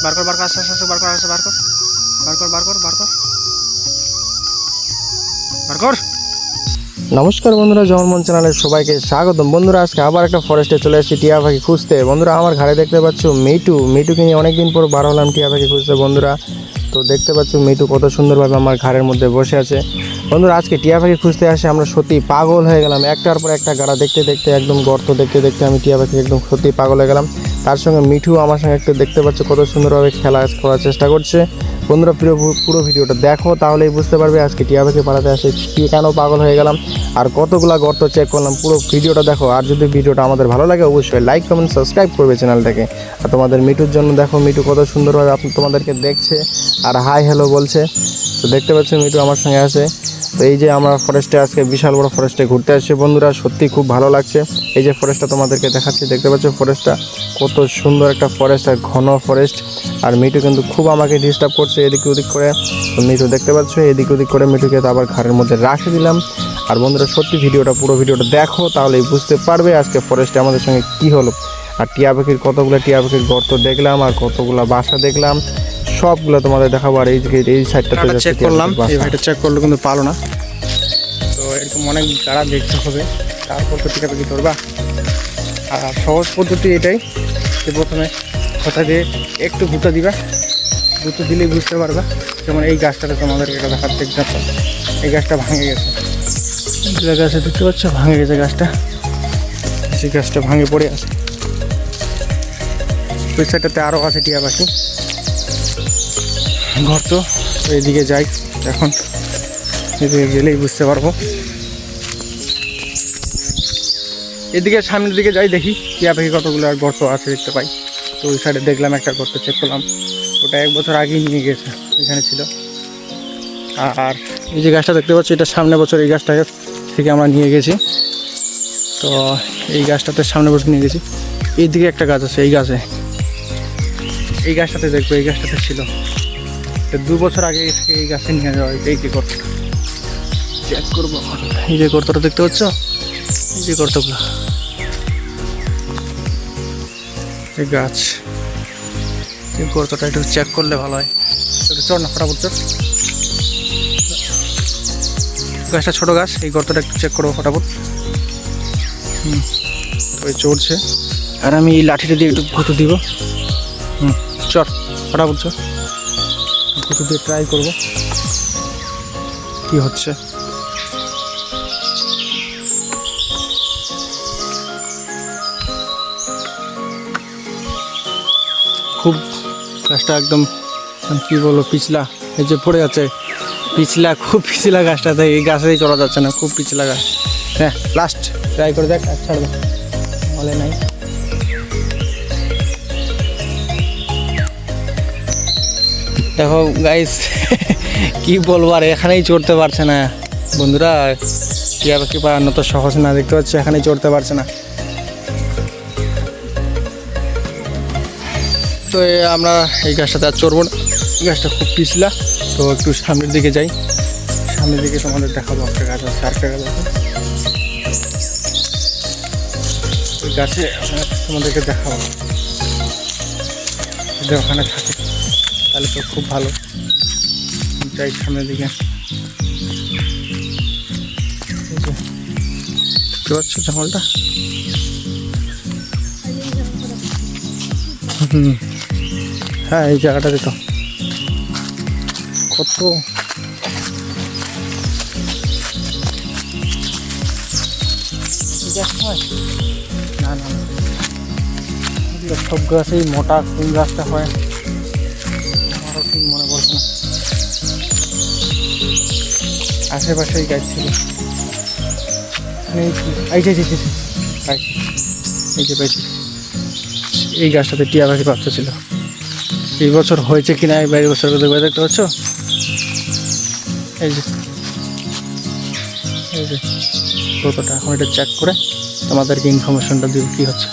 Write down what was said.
বার কর আস্তে আস্তে বার কর বার কর। নমস্কার বন্ধুরা, জমন মন চ্যানেলে সবাইকে স্বাগতম। বন্ধুরা আজকে আবার একটা ফরেস্টে চলে এসেছি টিয়া পাখি খুঁজতে। বন্ধুরা আমার ঘাড়ে দেখতে পাচ্ছ মিটুকে নিয়ে অনেকদিন পর বার হলাম টিয়া পাখি খুঁজতে। বন্ধুরা তো দেখতে পাচ্ছ মিটু কত সুন্দরভাবে আমার ঘাড়ের মধ্যে বসে আছে। বন্ধুরা আজকে টিয়া পাখি খুঁজতে আসে আমরা সত্যি পাগল হয়ে গেলাম। একটার পর একটা গাড়া দেখতে দেখতে একদম গর্ত দেখতে দেখতে আমি টিয়া পাখি একদম সত্যি পাগল হয়ে গেলাম। তার সঙ্গে মিঠু আমার সঙ্গে একটু দেখতে পাচ্ছ কত সুন্দরভাবে খেলা করার চেষ্টা করছে। বন্ধুরা পুরো ভিডিওটা দেখো, তাহলেই বুঝতে পারবে আজকে টিয়া পাখি পালাতে আসে কেন পাগল হয়ে গেলাম আর কতগুলা গর্ত চেক করলাম। পুরো ভিডিওটা দেখো, আর যদি ভিডিওটা আমাদের ভালো লাগে অবশ্যই লাইক কমেন্ট সাবস্ক্রাইব করবে চ্যানেলটাকে। আর তোমাদের মিঠুর জন্য দেখো, মিঠু কত সুন্দরভাবে তোমাদেরকে দেখছে আর হাই হ্যালো বলছে। তো দেখতে পাচ্ছ মিঠু আমার সঙ্গে আছে। তো এই যে আমরা ফরেস্টে আজকে বিশাল বড় ফরেস্টে ঘুরতে আসছি বন্ধুরা, সত্যি খুব ভালো লাগছে। এই যে ফরেস্টটা তোমাদেরকে দেখাচ্ছি, দেখতে পাচ্ছ ফরেস্টটা কত সুন্দর একটা ফরেস্ট আর ঘন ফরেস্ট। আর মিঠু কিন্তু খুব আমাকে ডিস্টার্ব করছে এদিক ওদিক করে। তো মিঠু দেখতে পাচ্ছ এদিক ওদিক করে মিঠুকে তো আবার ঘরের মধ্যে রাখে দিলাম। আর বন্ধুরা সত্যি পুরো ভিডিওটা দেখো, তাহলেই বুঝতে পারবে আজকে ফরেস্টে আমাদের সঙ্গে কি হলো। আর টিয়া পাখির গর্ত দেখলাম আর কতগুলো বাসা দেখলাম, সবগুলো তোমাদের দেখাবো। আর এই সাইডটাতে চেক করলাম, এই ভাইটা চেক করলো কিন্তু পালো না। তো এরকম অনেক গাড়া দেখতে হবে, তারপর তো টিয়া পাখি ধরবা। আর সহজ পদ্ধতি এটাই যে প্রথমে কথা দিয়ে একটু গুঁতো দিবা, গুঁতো দিলেই বুঝতে পারবা। যেমন এই গাছটাতে তোমাদেরকে এটা দেখাচ্ছে এক্সাম্পল, এই গাছটা ভাঙে গেছে, গাছে দেখতে পাচ্ছ ভাঙে গেছে গাছটা, সেই গাছটা ভাঙে পড়ে আছে। ওই সাইডটাতে আরও আছে টিয়া পাখি ঘর। তো এইদিকে যাই এখন, এদিকে গেলেই বুঝতে পারবো। এদিকে সামনের দিকে যাই, দেখি টিয়া পাখি কতগুলো আর গর্ত আছে দেখতে পাই। তো ওই সাইডে দেখলাম একটা গর্ত চেক করলাম, ওটা 1 বছর আগেই নিয়ে গেছে, এখানে ছিল। আর এই যে গাছটা দেখতে পাচ্ছি, এটা সামনে বছর এই গাছটা থেকে আমরা নিয়ে গেছি। তো এই গাছটাতে সামনে বছর নিয়ে গেছি। এইদিকে একটা গাছ আছে, এই গাছটাতে দেখবো, এই গাছটাতে ছিল 2 বছর আগে থেকে এই গাছে নিয়ে যাওয়া হয়েছে। এই যে গর্তটা চেক করবো, এই যে গর্তটা দেখতে পাচ্ছ, এই যে গর্তগুলো, এই গাছ, এই গর্তটা একটু চেক করলে ভালো হয়। একটু চড় না, ফটাফট চড়। গাছটা ছোটো গাছ, এই গর্তটা একটু চেক করবো ফটাফট। ওই চড়ছে, আর আমি এই লাঠিটা দিয়ে একটু গুঁতো দিব। চড় ফটাফট চড়, গুঁতো দিয়ে ট্রাই করবো কি হচ্ছে। খুব গাছটা একদম কি বলবো পিছলা, এই যে পড়ে যাচ্ছে পিছলা, খুব পিছলা গাছটাতে, এই গাছেই চড়া যাচ্ছে না, খুব পিছলা গাছ। হ্যাঁ লাস্ট ট্রাই করে দেখ, আর ছাড়বে বলে নাই। দেখো গাইস কি বলবো, আর এখানেই চড়তে পারছে না বন্ধুরা। টিয়া পাখি পাওয়ানো তো সহজ না, দেখতে পাচ্ছি এখানেই চড়তে পারছে না। তো আমরা এই গাছটাতে আর চড়বো না, গাছটা খুব পিছলা। তো একটু সামনের দিকে যাই, সামনের দিকে তোমাদের দেখাবো একটা গাছ আছে, আরেকটা গাছ আছে ওই গাছে, তোমাদেরকে দেখাবো যদি ওখানে থাকে তাহলে তো খুব ভালো। যাই সামনের দিকে, দেখতে পাচ্ছ জঙ্গলটা। হ্যাঁ এই জায়গাটাতে তো কত না না, সব গাছেই মোটা কোন গাছটা হয় আমারও ঠিক মনে পড়ছে না। আশেপাশেই গাছ ছিল, এই যে পাইছি, এই গাছটাতে টিয়া পাখি বাচ্চা ছিল। এই বছর হয়েছে কিনা, এই 22 বছর দেখতে পাচ্ছ, এই যে কতটা। এখন এটা চেক করে তোমাদেরকে ইনফরমেশনটা দিব কি হচ্ছে।